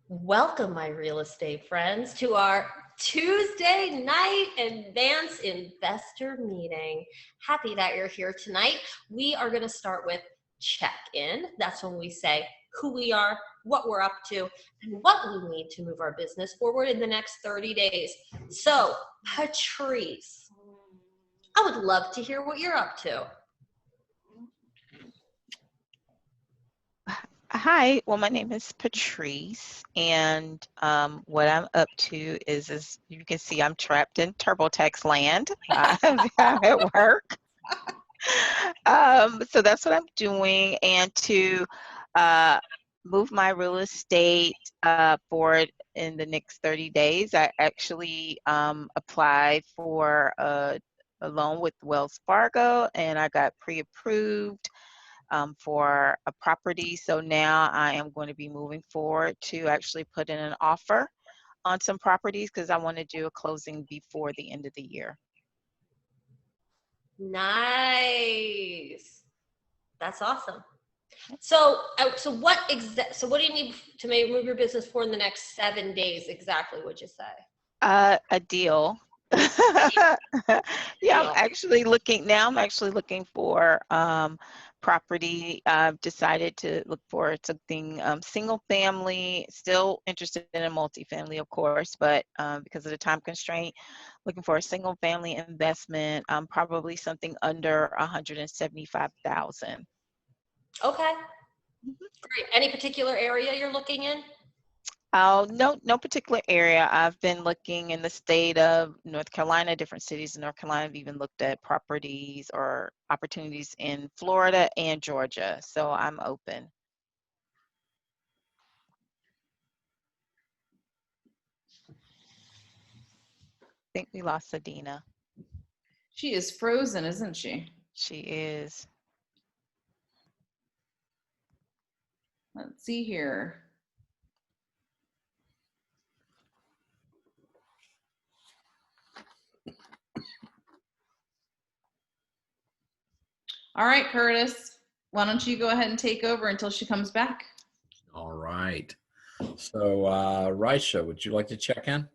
Welcome, my real estate friends, to our Tuesday night advanced investor meeting. Happy that you're here tonight. We are going to start with check-in. That's when we say who we are, what we're up to, and what we need to move our business forward in the next 30 days. So, Patrice, I would love to hear what you're up to. Hi, well, my name is Patrice, and what I'm up to is, as you can see, I'm trapped in TurboTax land. I'm at work. So that's what I'm doing, and to move my real estate forward in the next 30 days, I actually applied for a loan with Wells Fargo, and I got pre-approved for a property. So now I am going to be moving forward to actually put in an offer on some properties because I want to do a closing before the end of the year. Nice. That's awesome. So what do you need to move your business for in the next 7 days? Exactly what you say. A deal. Yeah, I'm actually looking for property. I've decided to look for something single family, still interested in a multifamily, of course, but because of the time constraint, looking for a single family investment, probably something under 175,000. Okay. Great. Any particular area you're looking in? Oh, no particular area. I've been looking in the state of North Carolina, different cities in North Carolina. I've even looked at properties or opportunities in Florida and Georgia. So I'm open. I think we lost Adina. She is frozen, isn't she? She is. Let's see here. All right, Curtis, why don't you go ahead and take over until she comes back? All right. So, Raisha, would you like to check in?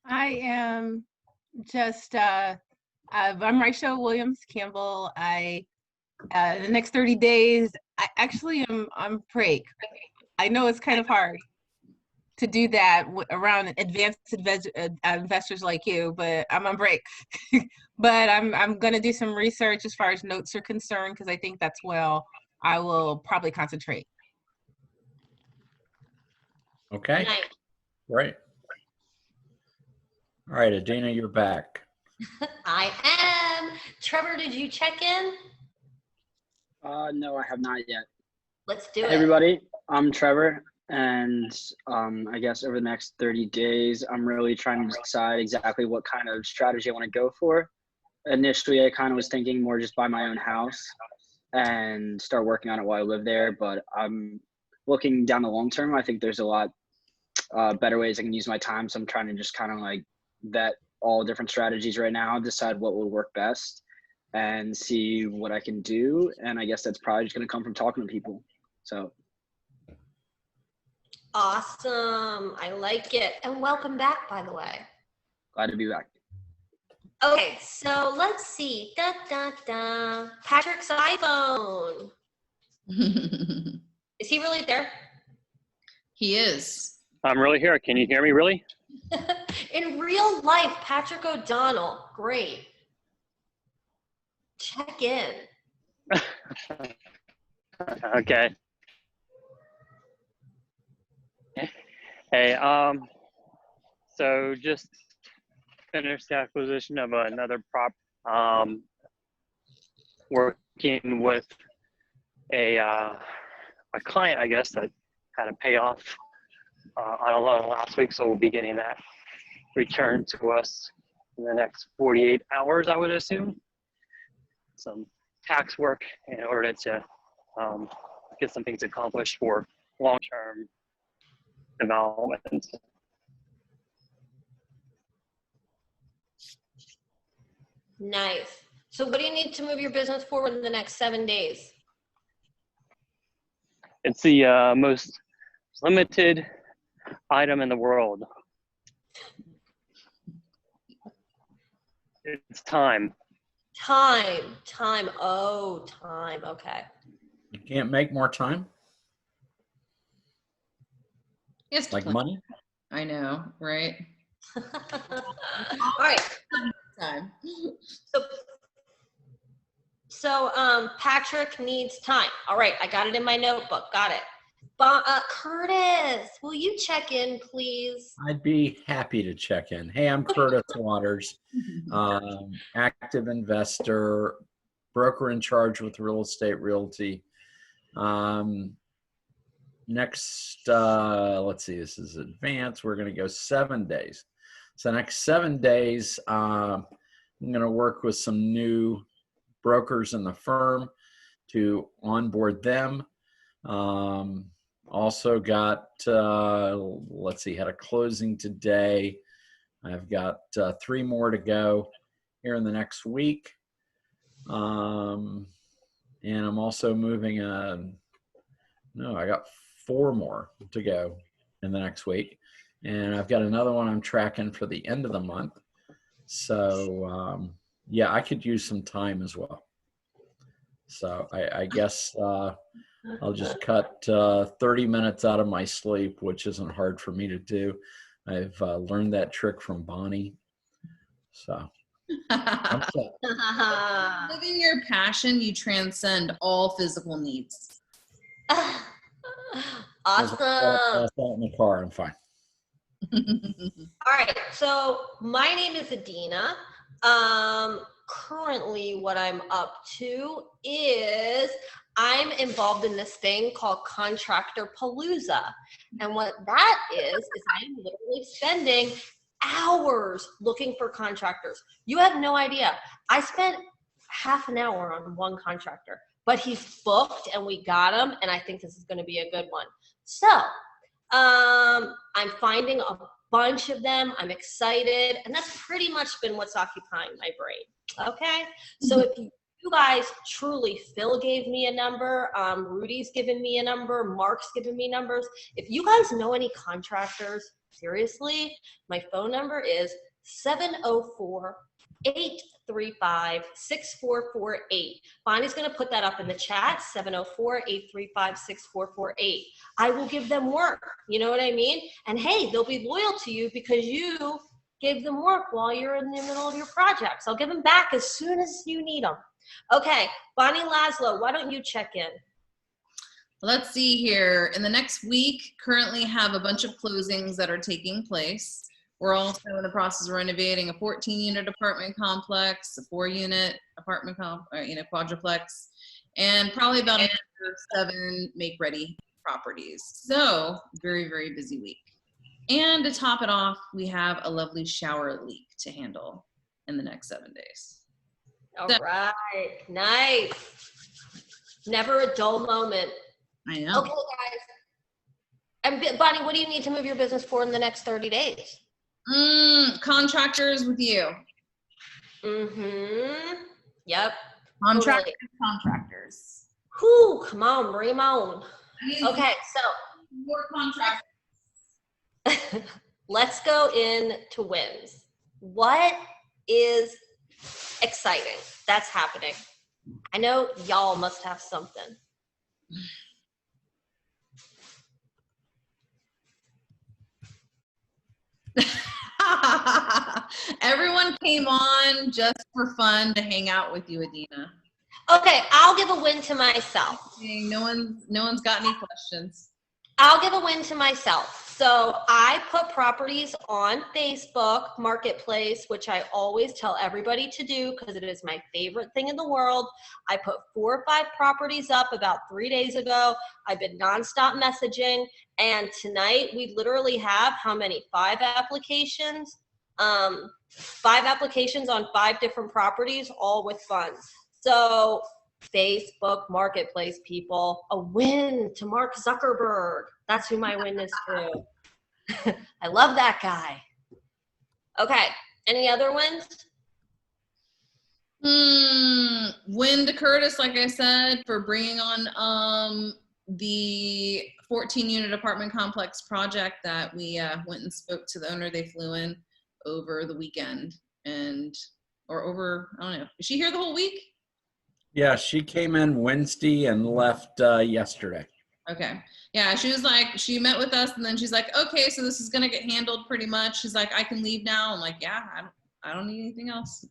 I am just, I'm Raisha Williams Campbell. The next 30 days, I actually am on break. I know it's kind of hard to do that around advanced investors like you, but I'm on break. But I'm going to do some research as far as notes are concerned, because I think that's I will probably concentrate. Okay. Nice. Great. All right, Adina, you're back. I am. Trevor, did you check in? No, I have not yet. Let's do it. Hey, everybody, I'm Trevor, and I guess over the next 30 days, I'm really trying to decide exactly what kind of strategy I want to go for. Initially, I kind of was thinking more just buy my own house and start working on it while I live there, but I'm looking down the long term. I think there's a lot better ways I can use my time, so I'm trying to just kind of like vet all different strategies right now, decide what will work best, and see what I can do. And I guess that's probably just going to come from talking to people. So. Awesome. I like it. And welcome back, by the way. Glad to be back. Okay, so let's see. Patrick's iPhone. Is he really there? He is. I'm really here. Can you hear me, really? In real life, Patrick O'Donnell. Great. Check in. Okay. Hey, so just finished the acquisition of another prop. Working with a client, I guess, that had a payoff on a loan last week, so we'll be getting that returned to us in the next 48 hours, I would assume. Some tax work in order to get some things accomplished for long-term development. Nice. So what do you need to move your business forward in the next 7 days? It's the most limited item in the world. It's time. Time. Oh, time. Okay. You can't make more time? Yes, Like money? I know, right? All right. Time. So Patrick needs time. All right, I got it in my notebook. Got it. Curtis, will you check in, please? I'd be happy to check in. Hey, I'm Curtis Waters, active investor, broker in charge with Real Estate Realty. Next, let's see, this is advanced. We're going to go 7 days. So next 7 days, I'm going to work with some new brokers in the firm to onboard them. Also got, let's see, had a closing today. I've got 3 more to go here in the next week. And I'm also moving no, I got 4 more to go in the next week. And I've got another one I'm tracking for the end of the month. So, yeah, I could use some time as well. So I guess I'll just cut 30 minutes out of my sleep, which isn't hard for me to do. I've learned that trick from Bonnie. So I'm set. Living your passion, you transcend all physical needs. Awesome. I'll start in the car. I'm fine. All right, so my name is Adina. Currently what I'm up to is I'm involved in this thing called Contractor Palooza. And what that is I'm literally spending hours looking for contractors. You have no idea. I spent half an hour on one contractor, but he's booked and we got him, and I think this is going to be a good one. So I'm finding a bunch of them. I'm excited, and that's pretty much been what's occupying my brain. Okay, so if you guys truly, Phil gave me a number, Rudy's given me a number, Mark's given me numbers. If you guys know any contractors, seriously, my phone number is 704-835-6448. Bonnie's going to put that up in the chat, 704-835-6448. I will give them work. You know what I mean? And hey, they'll be loyal to you because you gave them work while you're in the middle of your projects. I'll give them back as soon as you need them. Okay, Bonnie Laszlo, why don't you check in? Let's see here. In the next week, currently have a bunch of closings that are taking place. We're also in the process of renovating a 14-unit apartment complex, a 4-unit apartment quadruplex, and probably about another 7 make-ready properties. So very, very busy week. And to top it off, we have a lovely shower leak to handle in the next 7 days. All right, nice. Never a dull moment. I know. Okay, guys. And Bonnie, what do you need to move your business for in the next 30 days? Contractors with you. Mm-hmm. Yep. Contractors. Totally. Contractors. Whew, come on, bring them on. Okay, so more contractors. let's go into wins. What is exciting that's happening? I know y'all must have something. Everyone came on just for fun to hang out with you, Adina. Okay, I'll give a win to myself. No one's got any questions. I'll give a win to myself. So I put properties on Facebook Marketplace, which I always tell everybody to do because it is my favorite thing in the world. I put 4 or 5 properties up about 3 days ago. I've been nonstop messaging, and tonight we literally have how many? 5 applications? 5 applications on 5 different properties, all with funds. So Facebook Marketplace, people, a win to Mark Zuckerberg. That's who my win is to. I love that guy. Okay, any other wins? Win to Curtis, like I said, for bringing on the 14-unit apartment complex project that we went and spoke to the owner. They flew in over the weekend or over, I don't know. Is she here the whole week? Yeah, she came in Wednesday and left yesterday. Okay. Yeah, she was like, she met with us and then she's like, okay, so this is going to get handled pretty much. She's like, I can leave now. I'm like, yeah, I don't need anything else.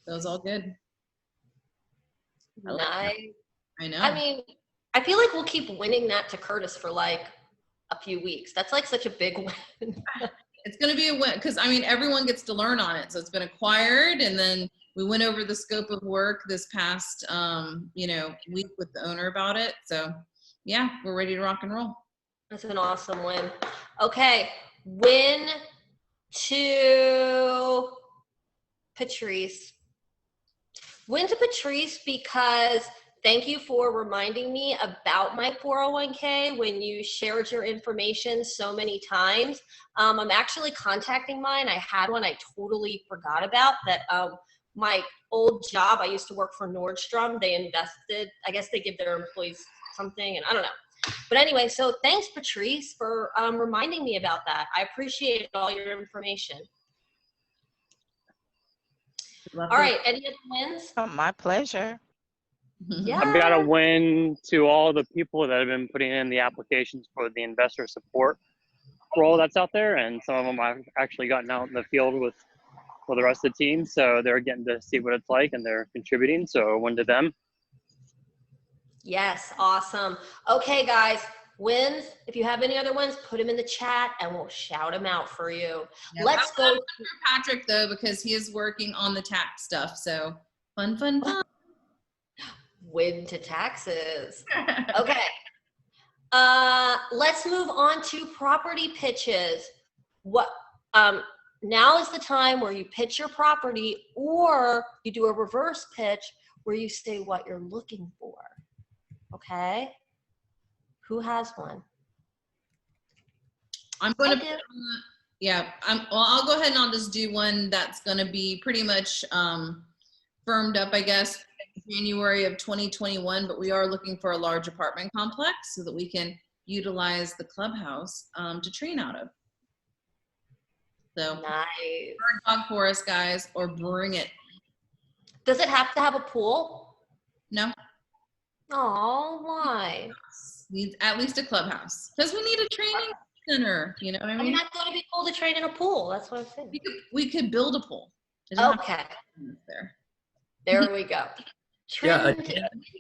That was all good. Nice. I know. I mean, I feel like we'll keep winning that to Curtis for like a few weeks. That's like such a big win. It's going to be a win because, I mean, everyone gets to learn on it. So it's been acquired, and then we went over the scope of work this past, week with the owner about it. So, yeah, we're ready to rock and roll. That's an awesome win. Okay, win to Patrice. Win to Patrice because thank you for reminding me about my 401k when you shared your information so many times. I'm actually contacting mine. I had one I totally forgot about that. My old job, I used to work for Nordstrom. They invested, I guess they give their employees something, and I don't know. But anyway, so thanks, Patrice, for reminding me about that. I appreciate all your information. All right, any other wins? Oh, my pleasure. Yeah. I've got a win to all the people that have been putting in the applications for the investor support role that's out there, and some of them I've actually gotten out in the field with the rest of the team, so they're getting to see what it's like and they're contributing, so a win to them. Yes, awesome. Okay, guys, wins. If you have any other wins, put them in the chat and we'll shout them out for you. Yeah, Let's go. For Patrick, though, because he is working on the tax stuff, so fun. Win to taxes. Okay. Let's move on to property pitches. Now is the time where you pitch your property, or you do a reverse pitch where you say what you're looking for. Okay. Who has one? I'm going to, I'll go ahead and I'll just do one that's going to be pretty much firmed up, I guess, January of 2021, but we are looking for a large apartment complex so that we can utilize the clubhouse to train out of. So, nice. Bird dog for us, guys, or bring it. Does it have to have a pool? No. Oh, why? Needs at least a clubhouse because we need a training center. You know what I mean? I mean, I thought it'd be cool to train in a pool. That's what I'm saying. We could build a pool. Okay. There we go. Yeah,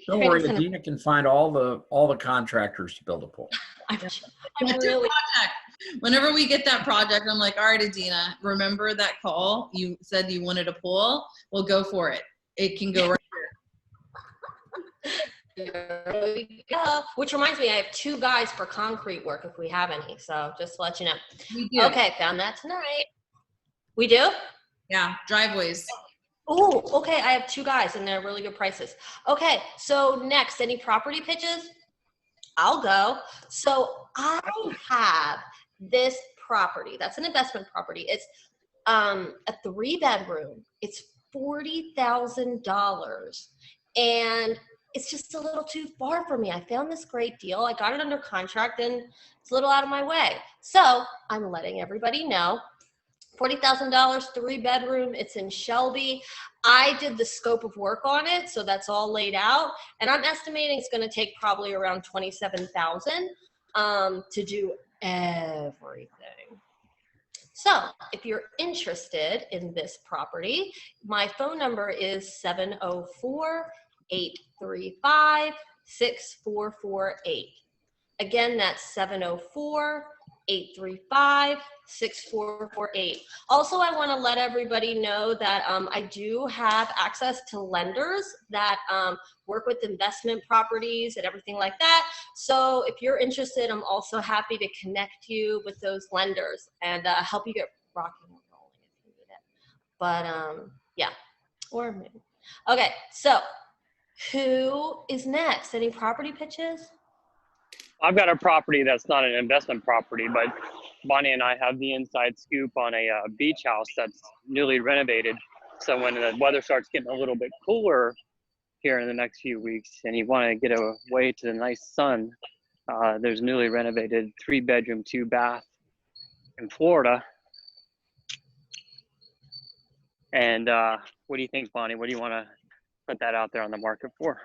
don't worry, Adina can find all the contractors to build a pool. Whenever we get that project, I'm like, all right, Adina, remember that call? You said you wanted a pool? Well, go for it. It can go right here. There we go. Which reminds me, I have 2 guys for concrete work if we have any. So just to let you know. We do. Okay, found that tonight. We do? Yeah, driveways. Oh, okay. I have 2 guys and they're really good prices. Okay, so next, any property pitches? I'll go. So I have this property. That's an investment property. It's a 3-bedroom. It's $40,000. And it's just a little too far for me. I found this great deal. I got it under contract and it's a little out of my way. So I'm letting everybody know. $40,000, 3-bedroom. It's in Shelby. I did the scope of work on it, so that's all laid out. And I'm estimating it's going to take probably around $27,000 to do everything. So if you're interested in this property, my phone number is 704-835-6448. Again, that's 704-835-6448. Also, I want to let everybody know that I do have access to lenders that work with investment properties and everything like that. So if you're interested, I'm also happy to connect you with those lenders and help you get rocking and rolling if you need it. But yeah, or maybe. Okay, so who is next? Any property pitches? I've got a property that's not an investment property, but Bonnie and I have the inside scoop on a beach house that's newly renovated. So when the weather starts getting a little bit cooler here in the next few weeks and you want to get away to the nice sun, There's a newly renovated 3-bedroom, 2-bath in Florida. And what do you think, Bonnie? What do you want to put that out there on the market for?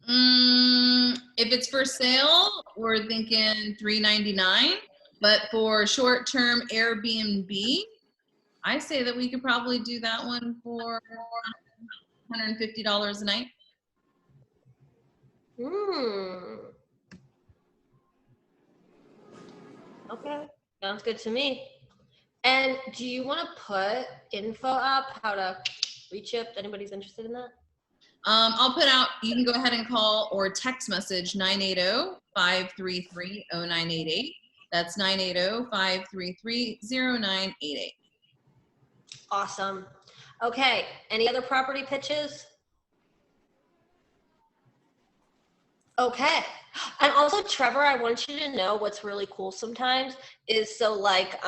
If it's for sale, we're thinking $399. But for short-term Airbnb, I say that we could probably do that one for $150 a night. Okay, sounds good to me. And do you want to put info up, how to reach you if anybody's interested in that? I'll put out, you can go ahead and call or text message 980-533-0988. That's 980-533-0988. Awesome. Okay, any other property pitches? Okay. And also, Trevor, I want you to know what's really cool sometimes is, so like,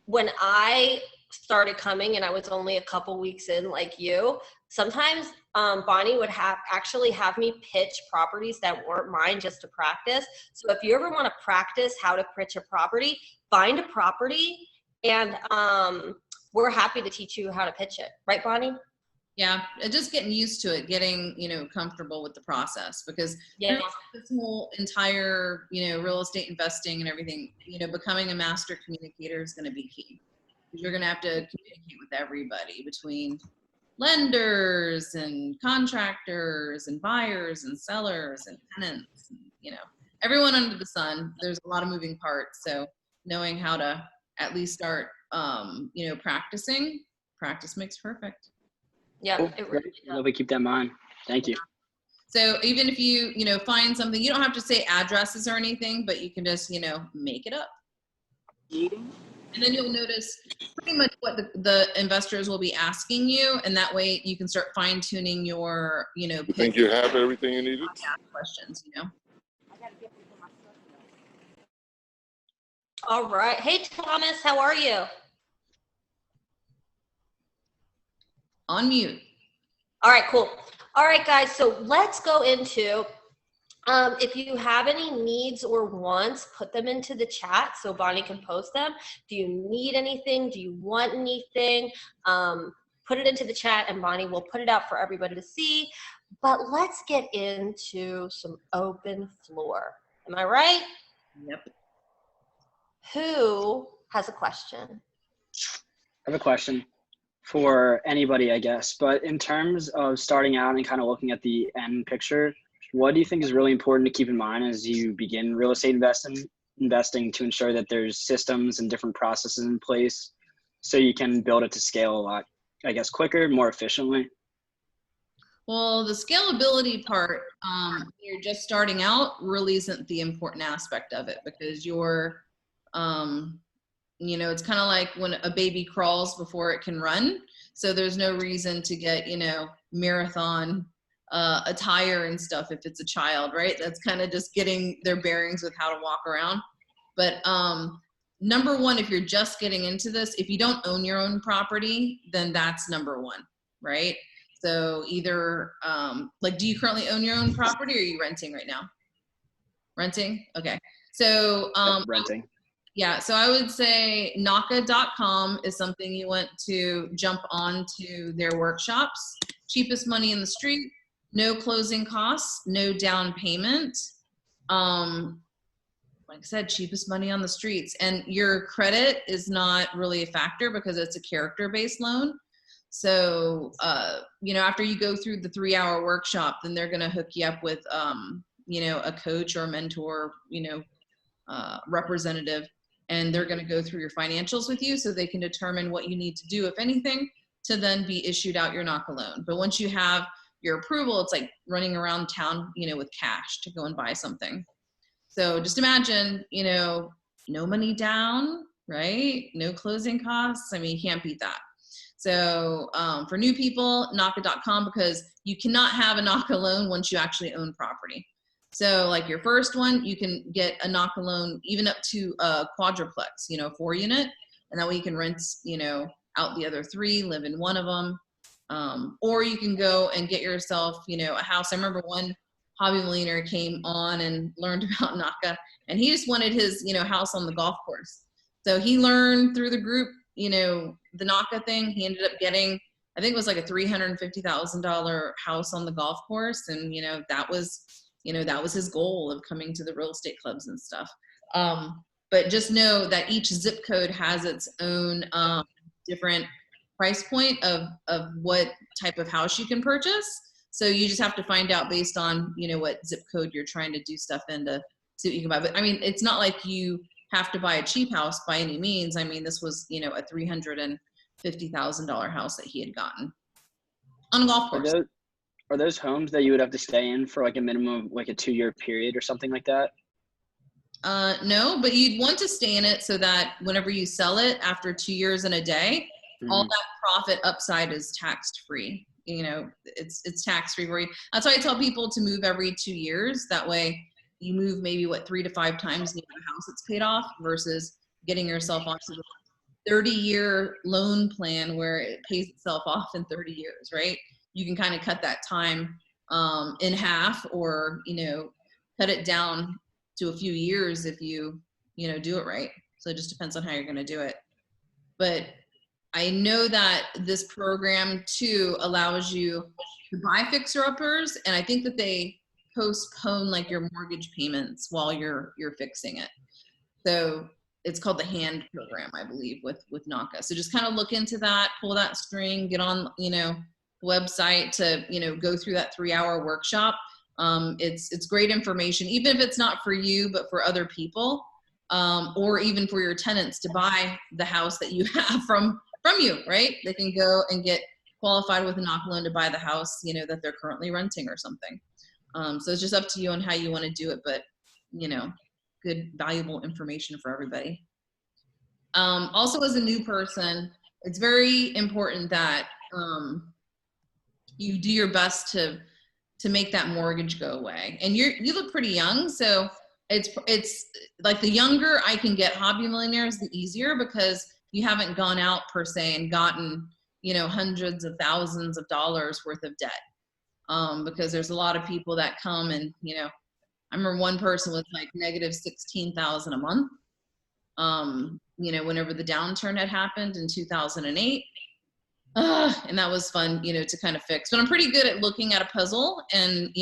when I started coming and I was only a couple weeks in, like you, sometimes Bonnie would actually have me pitch properties that weren't mine just to practice. So if you ever want to practice how to pitch a property, find a property and we're happy to teach you how to pitch it. Right, Bonnie? Yeah, just getting used to it, getting, comfortable with the process, because Yeah. this whole entire, real estate investing and everything, becoming a master communicator is going to be key. You're going to have to communicate with everybody, between lenders and contractors and buyers and sellers and tenants, and, everyone under the sun. There's a lot of moving parts. So knowing how to at least start, practicing, practice makes perfect. Yeah, Cool. it really does. Love to keep that in mind. Thank you. So even if you, find something, you don't have to say addresses or anything, but you can just, make it up. And then you'll notice pretty much what the investors will be asking you. And that way you can start fine tuning your, You think you have everything you needed? questions, All right. Hey, Thomas, how are you? On mute. All right, cool. All right, guys, so let's go into, if you have any needs or wants, put them into the chat so Bonnie can post them. Do you need anything? Do you want anything? Put it into the chat and Bonnie will put it out for everybody to see. But let's get into some open floor. Am I right? Yep. Who has a question? I have a question for anybody, I guess. But in terms of starting out and kind of looking at the end picture, what do you think is really important to keep in mind as you begin real estate investing to ensure that there's systems and different processes in place so you can build it to scale a lot, I guess, quicker, more efficiently? Well, the scalability part, you're just starting out, really isn't the important aspect of it, because you're, it's kind of like when a baby crawls before it can run. So there's no reason to get, marathon attire and stuff if it's a child, right? That's kind of just getting their bearings with how to walk around. But number one, if you're just getting into this, if you don't own your own property, then that's number one, right? So either, do you currently own your own property, or are you renting right now? Renting? Okay. So renting. Yeah, so I would say naka.com is something you want to jump on to their workshops. Cheapest money in the street, no closing costs, no down payment. Like I said, cheapest money on the streets. And your credit is not really a factor because it's a character-based loan. So, after you go through the 3-hour workshop, then they're gonna hook you up with, a coach or a mentor, representative. And they're going to go through your financials with you so they can determine what you need to do, if anything, to then be issued out your NACA loan. But once you have your approval, it's like running around town, with cash to go and buy something. So just imagine, no money down, right? No closing costs. I mean, you can't beat that. So for new people, NACA.com, because you cannot have a NACA loan once you actually own property. So like your first one, you can get a NACA loan even up to a quadruplex, 4-unit, and that way you can rent, out the other 3, live in one of them. Or you can go and get yourself, a house. I remember one Hobby Millionaire came on and learned about NACA, and he just wanted his, house on the golf course. So he learned through the group, the NACA thing. He ended up getting, I think it was like a $350,000 house on the golf course. And, that was his goal of coming to the real estate clubs and stuff. But just know that each zip code has its own different price point of what type of house you can purchase. So you just have to find out based on, what zip code you're trying to do stuff in to see what you can buy. But I mean, it's not like you have to buy a cheap house by any means. I mean, this was, a $350,000 house that he had gotten on a golf course. Are those homes that you would have to stay in for like a minimum of like a 2-year period or something like that? No, but you'd want to stay in it so that whenever you sell it after 2 years and a day, all that profit upside is taxed free. It's tax free for you. That's why I tell people to move every 2 years. That way you move maybe 3 to 5 times in the house it's paid off versus getting yourself onto the 30-year loan plan where it pays itself off in 30 years, right? You can kind of cut that time in half, or, cut it down to a few years if you, do it right. So it just depends on how you're going to do it. But I know that this program too allows you to buy fixer-uppers, and I think that they postpone like your mortgage payments while you're fixing it. So it's called the HAND program, I believe, with NACA. So just kind of look into that, pull that string, get on, the website to, go through that 3-hour workshop. It's great information, even if it's not for you, but for other people, or even for your tenants to buy the house that you have from you, right? They can go and get qualified with a NACA loan to buy the house, that they're currently renting or something. So it's just up to you on how you want to do it, but, good, valuable information for everybody. Also, as a new person, it's very important that you do your best to make that mortgage go away. And you look pretty young, so it's like the younger I can get Hobby Millionaires, the easier, because you haven't gone out per se and gotten, hundreds of thousands of dollars worth of debt. Because there's a lot of people that come and, I remember one person was like negative $16,000 a month, whenever the downturn had happened in 2008. And that was fun, to kind of fix. But I'm pretty good at looking at a puzzle and,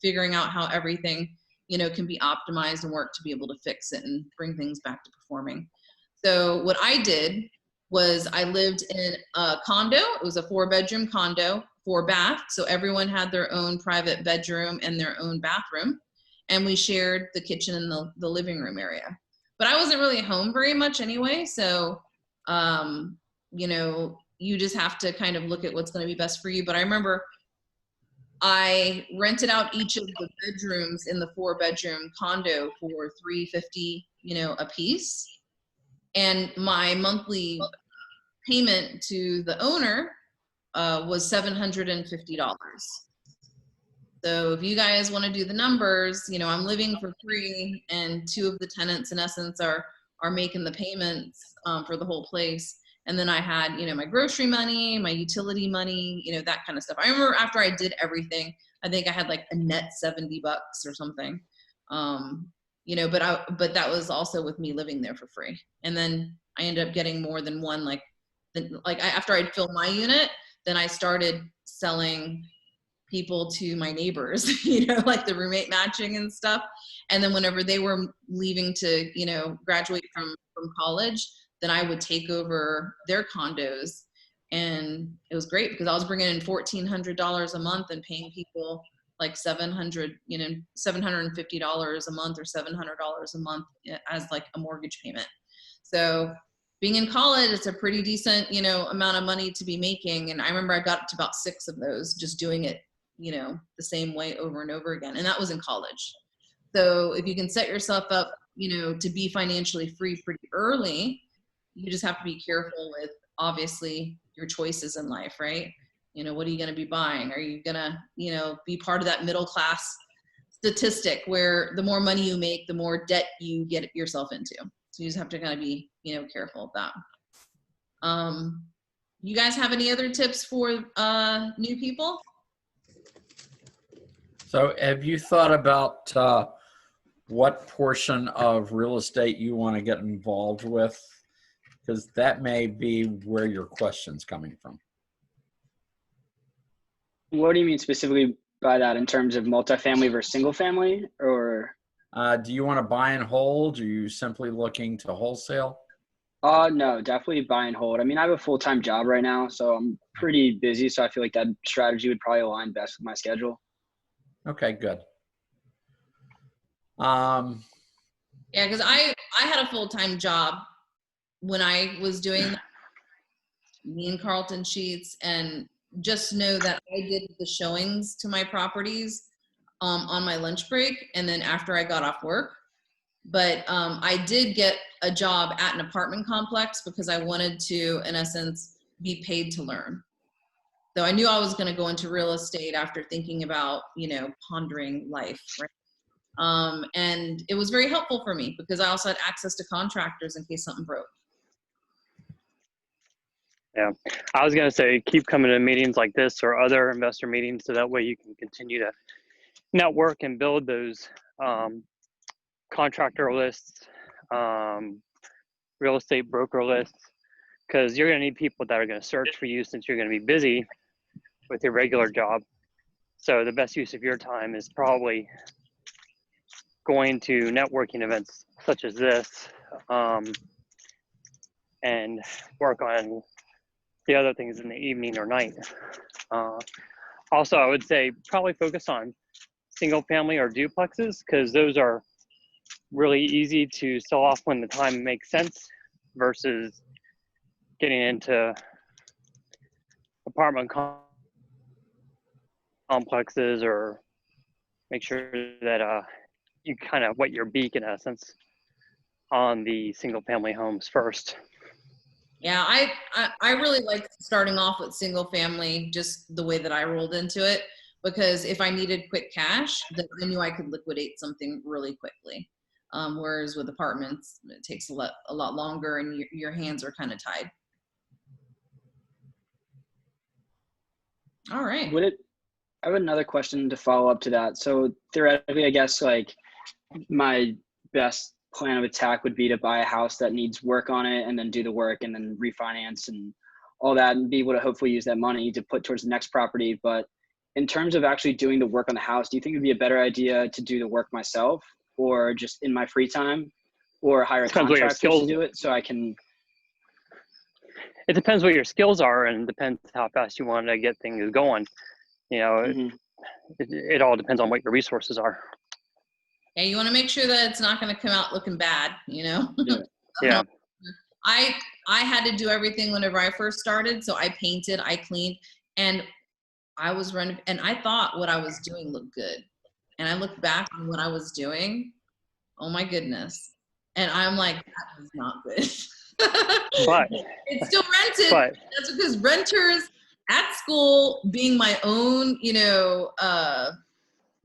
figuring out how everything, can be optimized and work to be able to fix it and bring things back to performing. So what I did was I lived in a condo. It was a 4-bedroom condo, 4-bath. So everyone had their own private bedroom and their own bathroom. And we shared the kitchen and the living room area. But I wasn't really home very much anyway. So, you just have to kind of look at what's going to be best for you. But I remember I rented out each of the bedrooms in the 4-bedroom condo for $350, a piece. And my monthly payment to the owner was $750. So if you guys want to do the numbers, I'm living for free, and 2 of the tenants in essence are making the payments for the whole place. And then I had, my grocery money, my utility money, that kind of stuff. I remember after I did everything, I think I had like a net $70 or something. But that was also with me living there for free. And then I ended up getting more than one, after I'd filled my unit, then I started selling people to my neighbors, like the roommate matching and stuff. And then whenever they were leaving to, graduate from college, then I would take over their condos. And it was great because I was bringing in $1,400 a month and paying people like $750 a month or $700 a month as like a mortgage payment. So being in college, it's a pretty decent, amount of money to be making. And I remember I got up to about 6 of those just doing it, the same way over and over again. And that was in college. So if you can set yourself up, to be financially free pretty early, you just have to be careful with obviously your choices in life, right? What are you going to be buying? Are you going to, be part of that middle class statistic where the more money you make, the more debt you get yourself into? So you just have to kind of be, careful of that. You guys have any other tips for new people? So have you thought about what portion of real estate you want to get involved with? Because that may be where your question's coming from. What do you mean specifically by that in terms of multifamily versus single family, or? Do you want to buy and hold? Or are you simply looking to wholesale? No, definitely buy and hold. I mean, I have a full-time job right now, so I'm pretty busy. So I feel like that strategy would probably align best with my schedule. Okay, good. Yeah, because I had a full-time job when I was doing that, me and Carlton Sheets, and just know that I did the showings to my properties on my lunch break and then after I got off work. But I did get a job at an apartment complex because I wanted to, in essence, be paid to learn. So I knew I was going to go into real estate after thinking about, pondering life, right? And it was very helpful for me because I also had access to contractors in case something broke. Yeah, I was gonna say keep coming to meetings like this or other investor meetings, so that way you can continue to network and build those contractor lists, real estate broker lists, because you're gonna need people that are gonna search for you since you're gonna be busy with your regular job. So the best use of your time is probably going to networking events such as this, and work on the other things in the evening or night. Also, I would say probably focus on single family or duplexes, because those are really easy to sell off when the time makes sense versus getting into apartment complexes, or make sure that you kind of wet your beak in essence on the single family homes first. Yeah, I really like starting off with single family, just the way that I rolled into it, because if I needed quick cash, then I knew I could liquidate something really quickly. Whereas with apartments, it takes a lot longer and your hands are kind of tied. All right. I have another question to follow up to that. So theoretically, I guess like my best plan of attack would be to buy a house that needs work on it and then do the work and then refinance and all that and be able to hopefully use that money to put towards the next property. But in terms of actually doing the work on the house, do you think it'd be a better idea to do the work myself or just in my free time, or hire a contractor to do it so I can? It depends what your skills are, and depends how fast you want to get things going. It all depends on what your resources are. Yeah, you want to make sure that it's not going to come out looking bad, Yeah. Yeah. I had to do everything whenever I first started. So I painted, I cleaned, and I was running, and I thought what I was doing looked good. And I looked back on what I was doing. Oh my goodness. And I'm like, that was not good. But it's still rented. But that's because renters at school, being my own,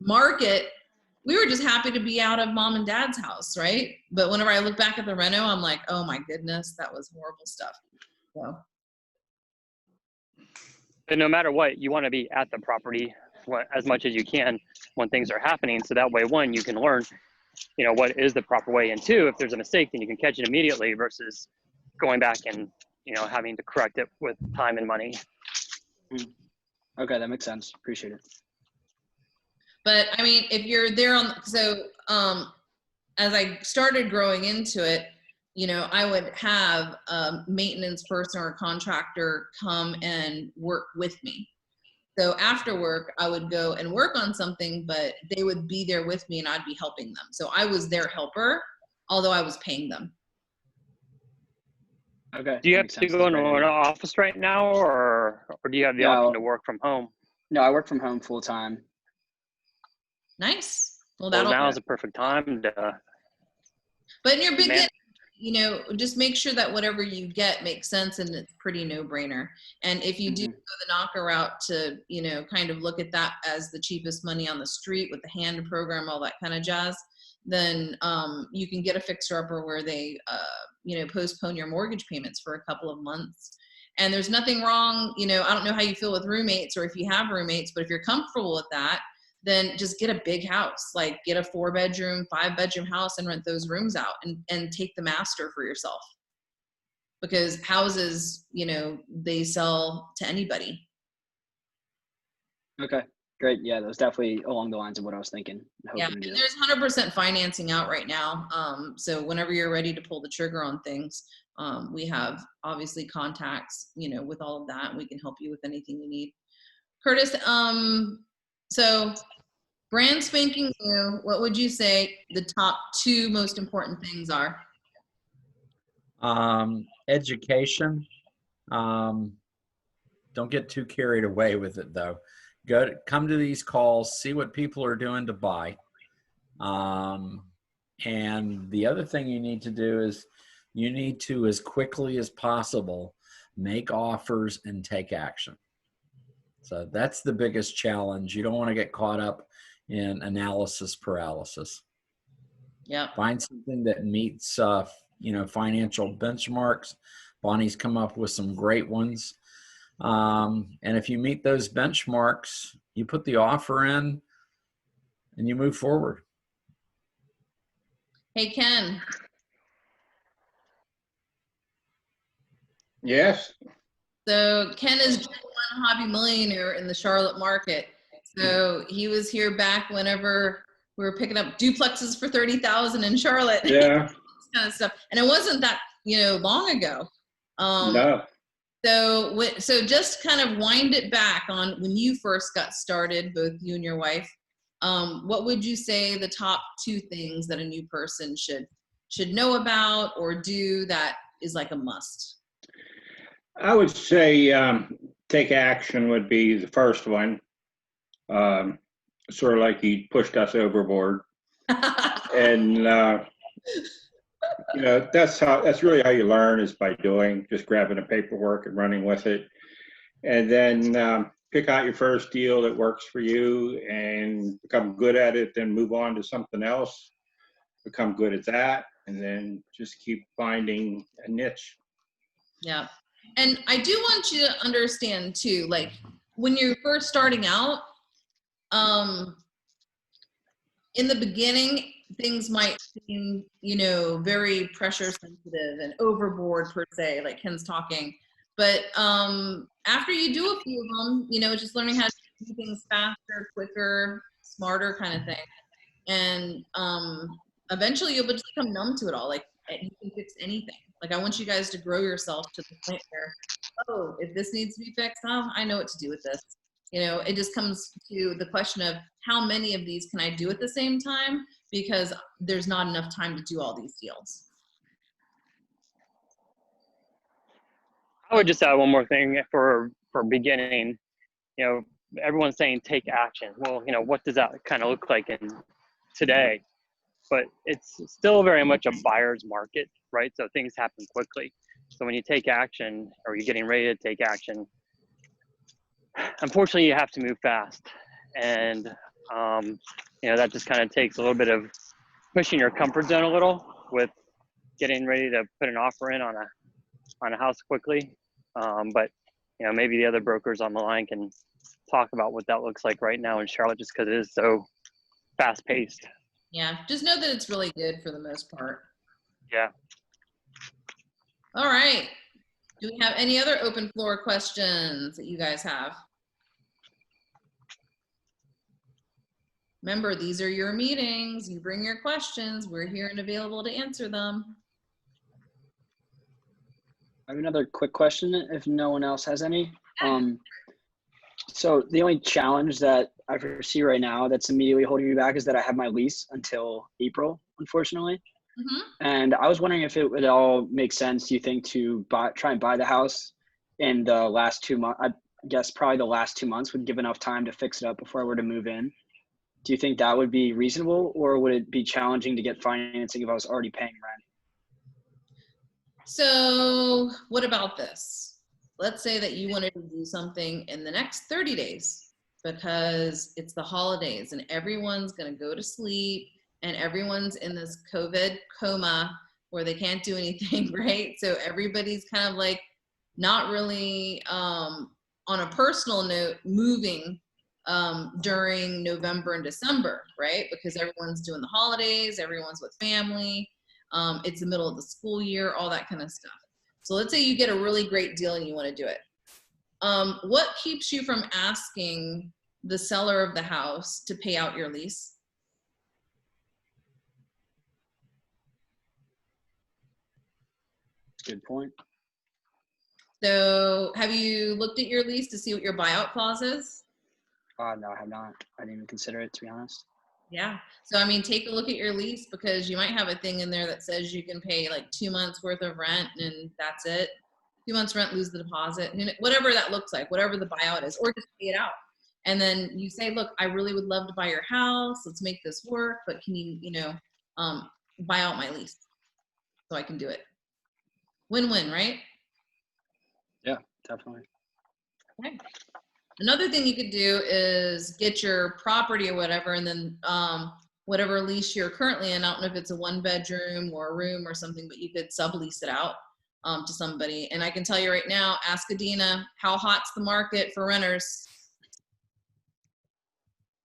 market, we were just happy to be out of mom and dad's house, right? But whenever I look back at the reno, I'm like, oh my goodness, that was horrible stuff. So. But no matter what, you want to be at the property as much as you can when things are happening. So that way, one, you can learn, what is the proper way, and two, if there's a mistake, then you can catch it immediately versus going back and, having to correct it with time and money. Okay, that makes sense. Appreciate it. But I mean, if you're there as I started growing into it, I would have a maintenance person or a contractor come and work with me. So after work, I would go and work on something, but they would be there with me and I'd be helping them. So I was their helper, although I was paying them. Okay. Do you have to go into an office right now, or do you have the option to work from home? No, I work from home full time. Nice. Well, now is a perfect time to. But in your big, just make sure that whatever you get makes sense and it's pretty no-brainer. And if you do go the knocker route to, kind of look at that as the cheapest money on the street with the hand program, all that kind of jazz, then you can get a fixer-upper where they, postpone your mortgage payments for a couple of months. And there's nothing wrong, I don't know how you feel with roommates or if you have roommates, but if you're comfortable with that, then just get a big house, like get a 4-bedroom, 5-bedroom house and rent those rooms out and take the master for yourself. Because houses, you know, they sell to anybody. Okay, great. Yeah, that was definitely along the lines of what I was thinking. Yeah, and there's 100% financing out right now. So whenever you're ready to pull the trigger on things, we have obviously contacts, you know, with all of that, and we can help you with anything you need. Curtis, so brand spanking new, what would you say the top 2 most important things are? Education. Don't get too carried away with it though. Come to these calls, see what people are doing to buy. And the other thing you need to do is you need to, as quickly as possible, make offers and take action. So that's the biggest challenge. You don't want to get caught up in analysis paralysis. Yeah. Find something that meets, you know, financial benchmarks. Bonnie's come up with some great ones. And if you meet those benchmarks, you put the offer in and you move forward. Hey, Ken. Yes. So Ken is one hobby millionaire in the Charlotte market. So he was here back whenever we were picking up duplexes for $30,000 in Charlotte. Yeah. This kind of stuff. And it wasn't that, you know, long ago. No. So just kind of wind it back on when you first got started, both you and your wife. What would you say the top 2 things that a new person should know about or do that is like a must? I would say take action would be the first one. Sort of like he pushed us overboard. And you know, that's really how you learn, is by doing, just grabbing the paperwork and running with it. And then pick out your first deal that works for you and become good at it, then move on to something else, become good at that, and then just keep finding a niche. Yeah. And I do want you to understand too, like when you're first starting out, in the beginning, things might seem, you know, very pressure sensitive and overboard per se, like Ken's talking. But after you do a few of them, you know, just learning how to do things faster, quicker, smarter kind of thing. And eventually you'll just become numb to it all. Like you can fix anything. Like I want you guys to grow yourself to the point where, oh, if this needs to be fixed, oh, I know what to do with this. You know, it just comes to the question of how many of these can I do at the same time, because there's not enough time to do all these deals. I would just add one more thing for beginning. You know, everyone's saying take action. Well, you know, what does that kind of look like in today? But it's still very much a buyer's market, right? So things happen quickly. So when you take action, or you're getting ready to take action, unfortunately, you have to move fast. And, you know, that just kind of takes a little bit of pushing your comfort zone a little with getting ready to put an offer in on a house quickly. But, you know, maybe the other brokers on the line can talk about what that looks like right now in Charlotte, just because it is so fast paced. Yeah, just know that it's really good for the most part. Yeah. All right. Do we have any other open floor questions that you guys have? Remember, these are your meetings. You bring your questions. We're here and available to answer them. I have another quick question if no one else has any. So the only challenge that I foresee right now that's immediately holding me back is that I have my lease until April, unfortunately. Mm-hmm. And I was wondering if it would all make sense, do you think, to try and buy the house in the last 2 months? I guess probably the last 2 months would give enough time to fix it up before I were to move in. Do you think that would be reasonable, or would it be challenging to get financing if I was already paying rent? So what about this? Let's say that you wanted to do something in the next 30 days because it's the holidays and everyone's going to go to sleep and everyone's in this COVID coma where they can't do anything, right? So everybody's kind of like not really, on a personal note, moving during November and December, right? Because everyone's doing the holidays, everyone's with family. It's the middle of the school year, all that kind of stuff. So let's say you get a really great deal and you want to do it. What keeps you from asking the seller of the house to pay out your lease? Good point. So have you looked at your lease to see what your buyout clause is? No, I have not. I didn't even consider it, to be honest. Yeah. So, I mean, take a look at your lease, because you might have a thing in there that says you can pay like 2 months worth of rent and that's it. 2 months rent, lose the deposit, whatever that looks like, whatever the buyout is, or just pay it out. And then you say, look, I really would love to buy your house. Let's make this work, but can you, buy out my lease so I can do it? Win-win, right? Yeah, definitely. Okay. Another thing you could do is get your property or whatever, and then whatever lease you're currently in, I don't know if it's a 1-bedroom or a room or something, but you could sublease it out to somebody. And I can tell you right now, ask Adina, how hot's the market for renters?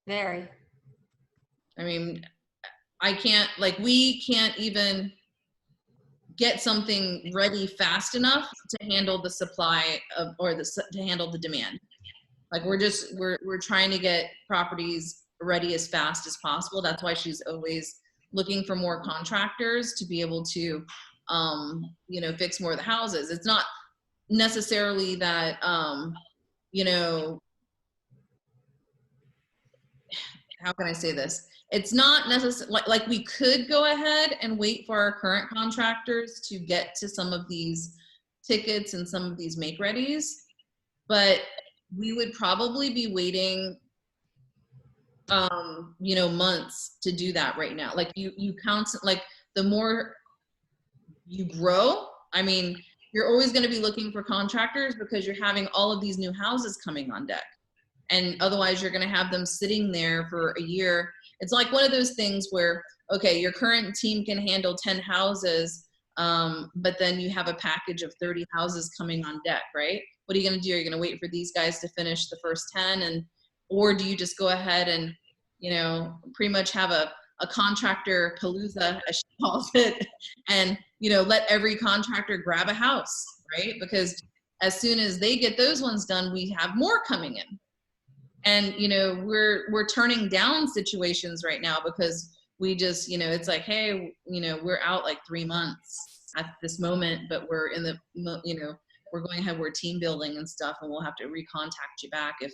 Very. I mean, we can't even get something ready fast enough to handle the supply of, to handle the demand. Like we're trying to get properties ready as fast as possible. That's why she's always looking for more contractors to be able to, fix more of the houses. It's not necessarily that, how can I say this? It's not necessarily like we could go ahead and wait for our current contractors to get to some of these tickets and some of these make readies, but we would probably be waiting, months to do that right now. Like you constantly, like the more you grow, I mean, you're always going to be looking for contractors because you're having all of these new houses coming on deck. And otherwise you're going to have them sitting there for a year. It's like one of those things where, okay, your current team can handle 10 houses, but then you have a package of 30 houses coming on deck, right? What are you going to do? Are you going to wait for these guys to finish the first 10? Or do you just go ahead and, pretty much have a contractor palooza, as she calls it, and, let every contractor grab a house, right? Because as soon as they get those ones done, we have more coming in. And, we're turning down situations right now because we just, it's like, hey, we're out like 3 months at this moment, but we're in the, we're going ahead, we're team building and stuff, and we'll have to recontact you back if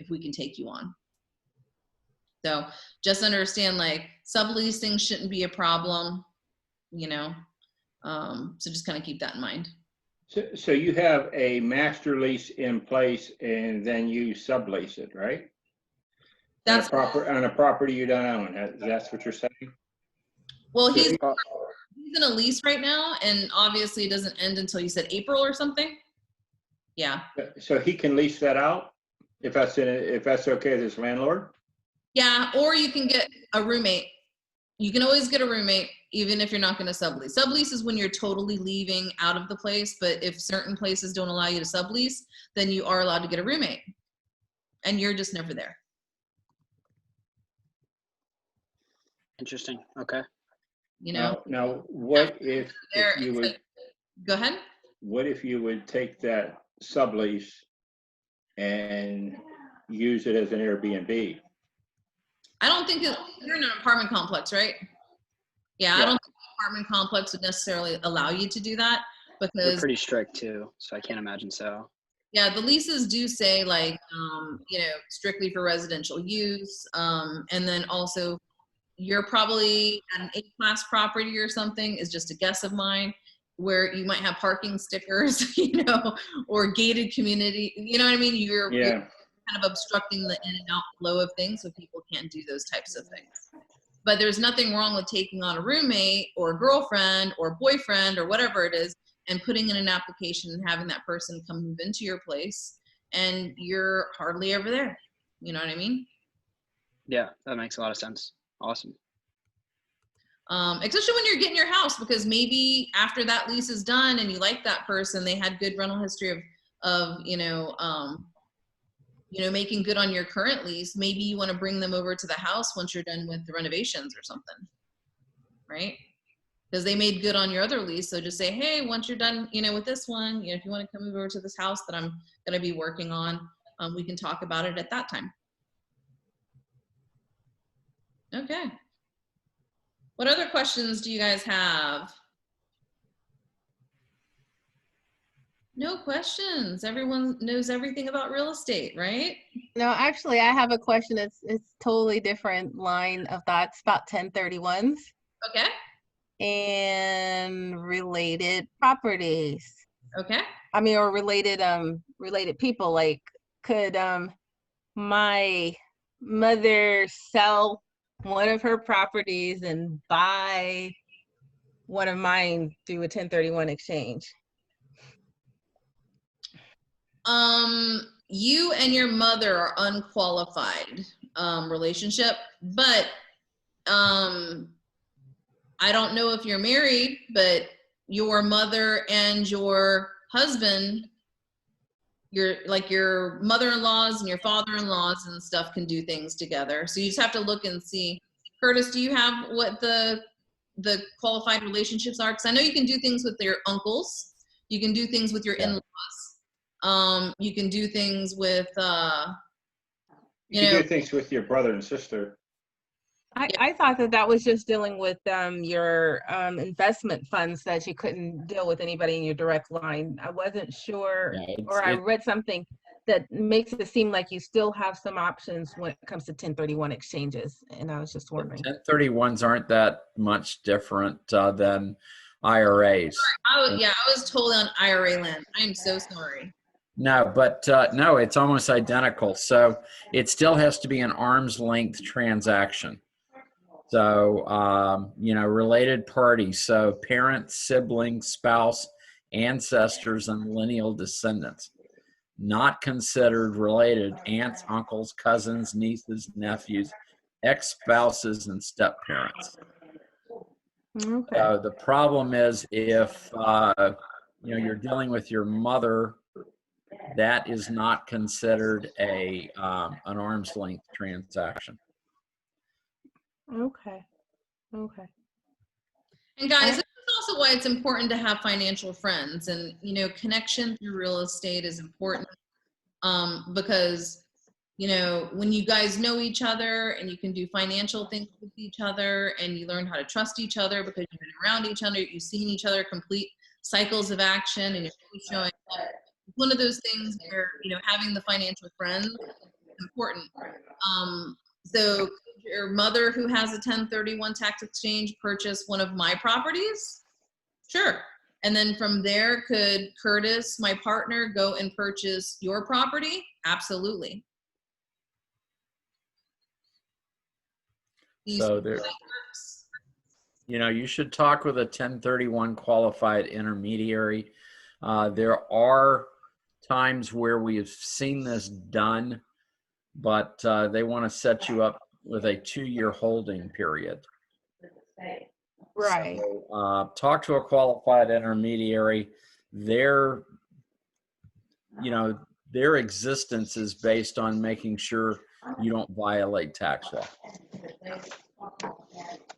we can take you on. So just understand, like, subleasing shouldn't be a problem, so just kind of keep that in mind. So you have a master lease in place and then you sublease it, right? That's on a property you don't own. That's what you're saying? Well, he's in a lease right now, and obviously it doesn't end until, you said April or something? Yeah. So he can lease that out if that's okay with his landlord? Yeah, or you can get a roommate. You can always get a roommate, even if you're not going to sublease. Sublease is when you're totally leaving out of the place, but if certain places don't allow you to sublease, then you are allowed to get a roommate, and you're just never there. Interesting. Okay. Now what if you would go ahead? What if you would take that sublease and use it as an Airbnb? I don't think you're in an apartment complex, right? Yeah, I don't think the apartment complex would necessarily allow you to do that, because they're pretty strict too, so I can't imagine so. Yeah, the leases do say, like, strictly for residential use, and then also you're probably at an A-class property or something, is just a guess of mine, where you might have parking stickers, or gated community, you know what I mean? You're kind of obstructing the in and out flow of things, so people can't do those types of things. But there's nothing wrong with taking on a roommate or a girlfriend or boyfriend or whatever it is, and putting in an application and having that person come move into your place, and you're hardly ever there. You know what I mean? Yeah, that makes a lot of sense. Awesome. Especially when you're getting your house, because maybe after that lease is done and you like that person, they had good rental history of making good on your current lease, maybe you want to bring them over to the house once you're done with the renovations or something, right? Because they made good on your other lease. So just say, hey, once you're done, with this one, if you want to come over to this house that I'm going to be working on, we can talk about it at that time. Okay. What other questions do you guys have? No questions. Everyone knows everything about real estate, right? No, actually, I have a question. It's totally different line of thoughts about 1031s Okay. and related properties. Okay. I mean, or related people. Like, could my mother sell one of her properties and buy one of mine through a 1031 exchange? You and your mother are unqualified relationship, but I don't know if you're married, but your mother and your husband, your mother-in-laws and your father-in-laws and stuff can do things together. So you just have to look and see. Curtis, do you have what the qualified relationships are? Because I know you can do things with your uncles. You can do things with your in-laws. You can do things with, You can do things with your brother and sister. I thought that was just dealing with your investment funds, that you couldn't deal with anybody in your direct line. I wasn't sure, or I read something that makes it seem like you still have some options when it comes to 1031 exchanges, and I was just wondering. 1031s aren't that much different than IRAs. I was totally on IRA land. I'm so sorry. No, but no, it's almost identical. So it still has to be an arm's length transaction. So, related parties. So parents, siblings, spouse, ancestors, and lineal descendants. Not considered related aunts, uncles, cousins, nieces, nephews, ex-spouses, and step-parents. Okay. So the problem is if, you're dealing with your mother, that is not considered an arm's length transaction. Okay. And guys, this is also why it's important to have financial friends, and connection through real estate is important, because when you guys know each other and you can do financial things with each other, and you learn how to trust each other because you've been around each other, you've seen each other complete cycles of action, and you're always showing up. It's one of those things where having the financial friends is important. So your mother, who has a 1031 tax exchange, purchase one of my properties? Sure. And then from there, could Curtis, my partner, go and purchase your property? Absolutely. So there, you should talk with a 1031 qualified intermediary. There are times where we have seen this done, but they want to set you up with a 2-year holding period. Right. So, talk to a qualified intermediary. Their existence is based on making sure you don't violate tax law.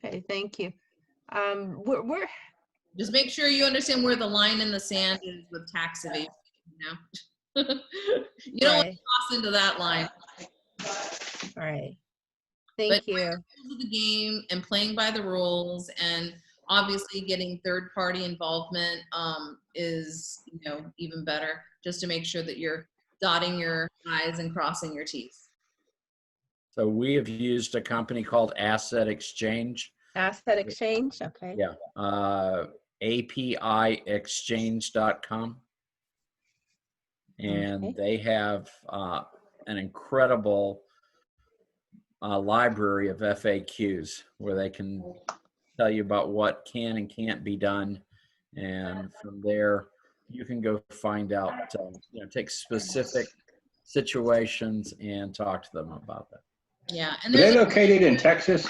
Okay, thank you. We're just make sure you understand where the line in the sand is with tax evasion. You don't want to cross into that line. All right. Thank you. The game and playing by the rules, and obviously getting third-party involvement is even better, just to make sure that you're dotting your I's and crossing your T's. So we have used a company called Asset Exchange. Asset Exchange, okay. Yeah, APIexchange.com. And they have an incredible library of FAQs where they can tell you about what can and can't be done. And from there, you can go find out, take specific situations and talk to them about that. Yeah. And are they located in Texas?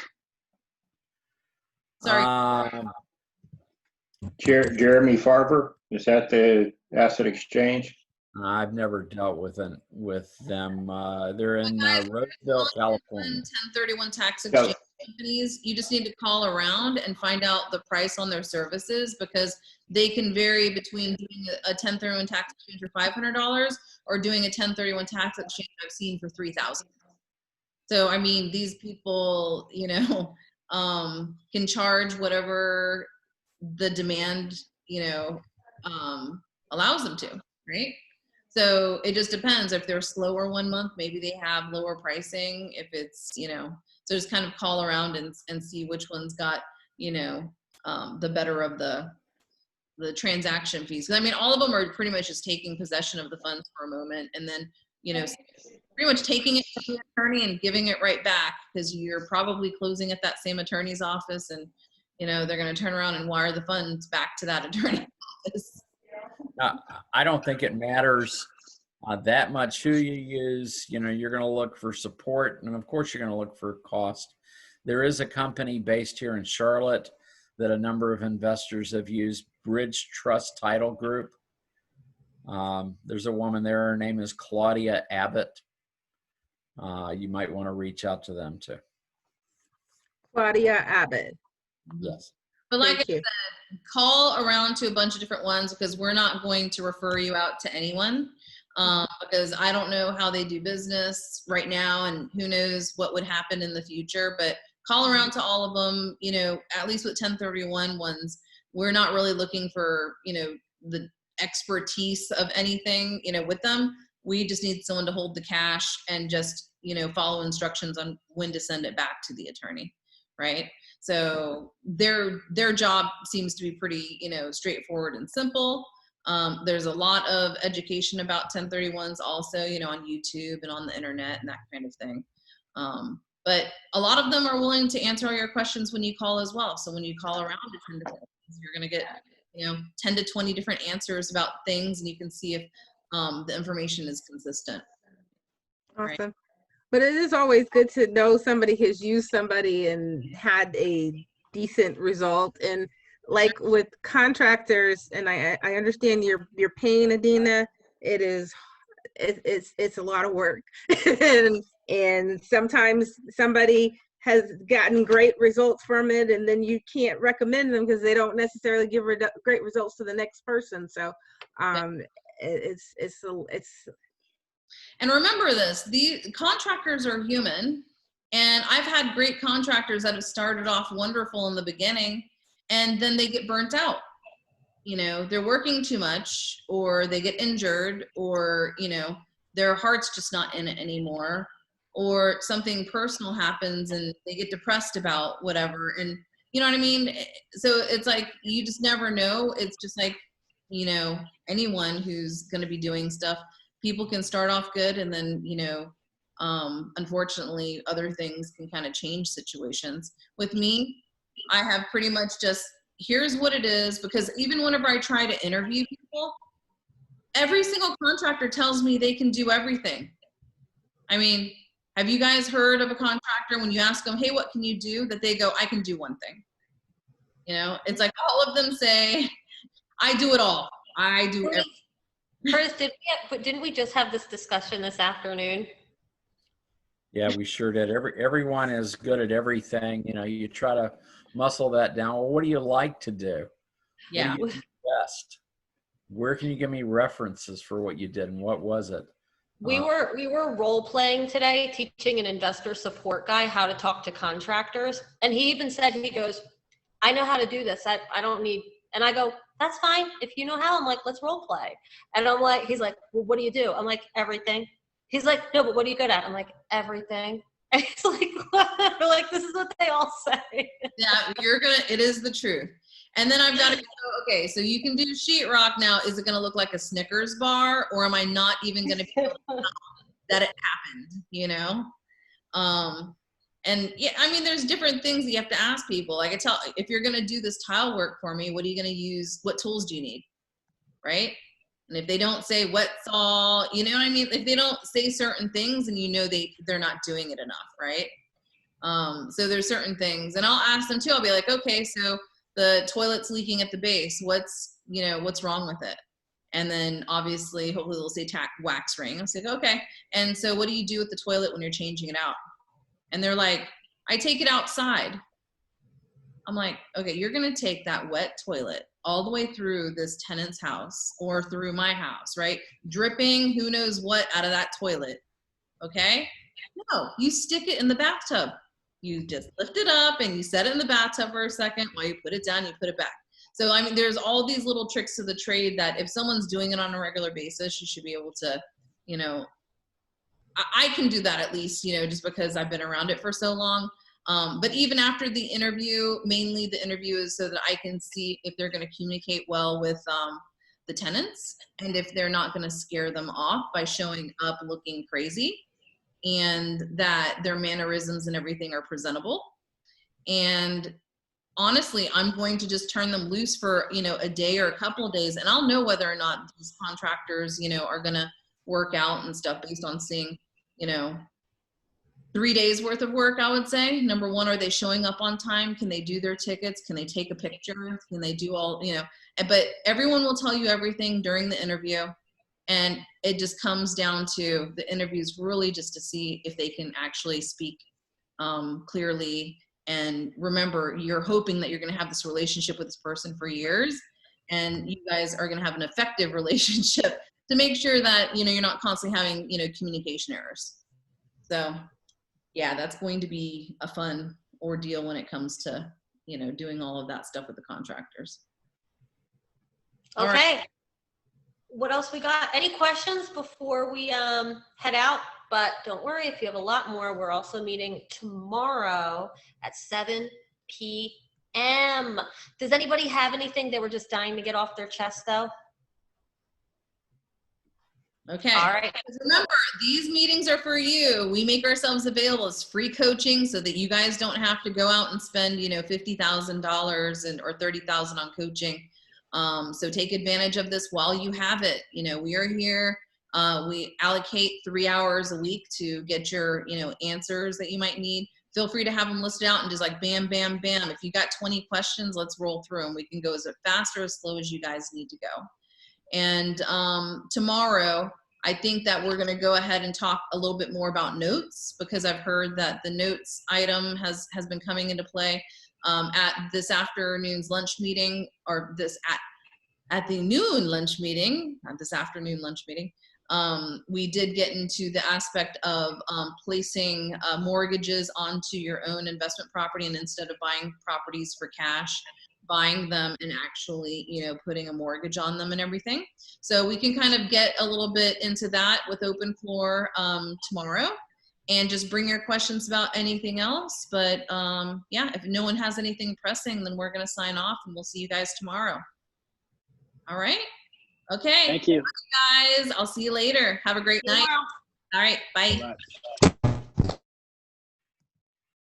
Sorry. Jeremy Farber, is that the Asset Exchange? I've never dealt with them. They're in Roseville, California. 1031 tax So- exchange companies, you just need to call around and find out the price on their services, because they can vary between doing a 1031 tax exchange for $500 or doing a 1031 tax exchange I've seen for $3,000. So, I mean, these people, can charge whatever the demand, allows them to, right? So it just depends. If they're slower one month, maybe they have lower pricing. If it's, so just kind of call around and see which one's got, the better of the transaction fees. 'Cause I mean, all of them are pretty much just taking possession of the funds for a moment, and then, pretty much taking it from the attorney and giving it right back, because you're probably closing at that same attorney's office, and, they're going to turn around and wire the funds back to that attorney's office. I don't think it matters that much who you use. You're going to look for support, and of course you're going to look for cost. There is a company based here in Charlotte that a number of investors have used, Bridge Trust Title Group. There's a woman there, her name is Claudia Abbott. You might want to reach out to them too. Claudia Abbott. Yes. But like Thank I you. said, call around to a bunch of different ones, because we're not going to refer you out to anyone, because I don't know how they do business right now, and who knows what would happen in the future. But call around to all of them, at least with 1031 ones. We're not really looking for, the expertise of anything, with them. We just need someone to hold the cash and just, follow instructions on when to send it back to the attorney, right? So their job seems to be pretty, straightforward and simple. There's a lot of education about 1031s also, on YouTube and on the internet and that kind of thing. But a lot of them are willing to answer all your questions when you call as well. So when you call around to 10 different things, you're going to get, 10 to 20 different answers about things, and you can see if the information is consistent. Awesome. Right. But it is always good to know somebody has used somebody and had a decent result. And like with contractors, and I understand your pain, Adina. It's a lot of work. and sometimes somebody has gotten great results from it, and then you can't recommend them because they don't necessarily give great results to the next person. So it's And remember this, the contractors are human, and I've had great contractors that have started off wonderful in the beginning, and then they get burnt out. They're working too much, or they get injured, or, their heart's just not in it anymore, or something personal happens and they get depressed about whatever. And you know what I mean? So it's like, you just never know. It's just like, anyone who's going to be doing stuff, people can start off good, and then, unfortunately other things can kind of change situations. With me, I have pretty much just, here's what it is, because even whenever I try to interview people, every single contractor tells me they can do everything. I mean, have you guys heard of a contractor when you ask them, hey, what can you do? That they go, I can do one thing. It's like all of them say, I do it all. I do everything. Chris, didn't we just have this discussion this afternoon? Yeah, we sure did. Everyone is good at everything. You try to muscle that down. Well, what do you like to do? Yeah. What do you do best? Where can you give me references for what you did, and what was it? We were role playing today, teaching an investor support guy how to talk to contractors. And he even said, he goes, I know how to do this. I don't need, and I go, that's fine. If you know how, I'm like, let's role play. And I'm like, he's like, well, what do you do? I'm like, everything. He's like, no, but what are you good at? I'm like, everything. And he's like, we're like, this is what they all say. Yeah, it is the truth. And then I've got to go, okay, so you can do sheetrock now. Is it going to look like a Snickers bar, or am I not even going to be able to know that it happened, And yeah, I mean, there's different things that you have to ask people. Like if you're going to do this tile work for me, what are you going to use? What tools do you need? Right? And if they don't say wet saw, you know what I mean? If they don't say certain things, and they're not doing it enough, right? So there's certain things, and I'll ask them too. I'll be like, okay, so the toilet's leaking at the base. What's wrong with it? And then obviously, hopefully they'll say wax ring. I was like, okay. And so what do you do with the toilet when you're changing it out? And they're like, I take it outside. I'm like, okay, you're going to take that wet toilet all the way through this tenant's house or through my house, right? Dripping, who knows what out of that toilet. Okay. No, you stick it in the bathtub. You just lift it up and you set it in the bathtub for a second. While you put it down, you put it back. So, I mean, there's all these little tricks to the trade that if someone's doing it on a regular basis, you should be able to, you know, I can do that at least, you know, just because I've been around it for so long. But even after the interview, mainly the interview is so that I can see if they're going to communicate well with the tenants and if they're not going to scare them off by showing up looking crazy, and that their mannerisms and everything are presentable. And honestly, I'm going to just turn them loose for, you know, a day or a couple of days, and I'll know whether or not these contractors, you know, are going to work out and stuff based on seeing, you know, 3 days worth of work, I would say. Number one, are they showing up on time? Can they do their tickets? Can they take a picture? Can they do all, you know, but everyone will tell you everything during the interview. And it just comes down to the interviews really just to see if they can actually speak clearly. And remember, you're hoping that you're going to have this relationship with this person for years, and you guys are going to have an effective relationship to make sure that, you know, you're not constantly having, you know, communication errors. So yeah, that's going to be a fun ordeal when it comes to, you know, doing all of that stuff with the contractors. Okay. Right. What else we got? Any questions before we head out? But don't worry, if you have a lot more, we're also meeting tomorrow at 7 p.m. Does anybody have anything they were just dying to get off their chest, though? Okay. All right. Remember, these meetings are for you. We make ourselves available as free coaching so that you guys don't have to go out and spend, you know, $50,000 or $30,000 on coaching. So take advantage of this while you have it. You know, we are here. We allocate 3 hours a week to get your, you know, answers that you might need. Feel free to have them listed out and just like bam, bam, bam. If you got 20 questions, let's roll through them. We can go as fast or as slow as you guys need to go. And tomorrow, I think that we're going to go ahead and talk a little bit more about notes, because I've heard that the notes item has been coming into play at this afternoon's lunch meeting, or this at the noon lunch meeting, not this afternoon lunch meeting. We did get into the aspect of placing mortgages onto your own investment property, and instead of buying properties for cash, buying them and actually, you know, putting a mortgage on them and everything. So we can kind of get a little bit into that with open floor tomorrow, and just bring your questions about anything else. But yeah, if no one has anything pressing, then we're going to sign off, and we'll see you guys tomorrow. All right. Okay. Thank you. Bye, guys. I'll see you later. Have a great night. All right. Bye. Bye.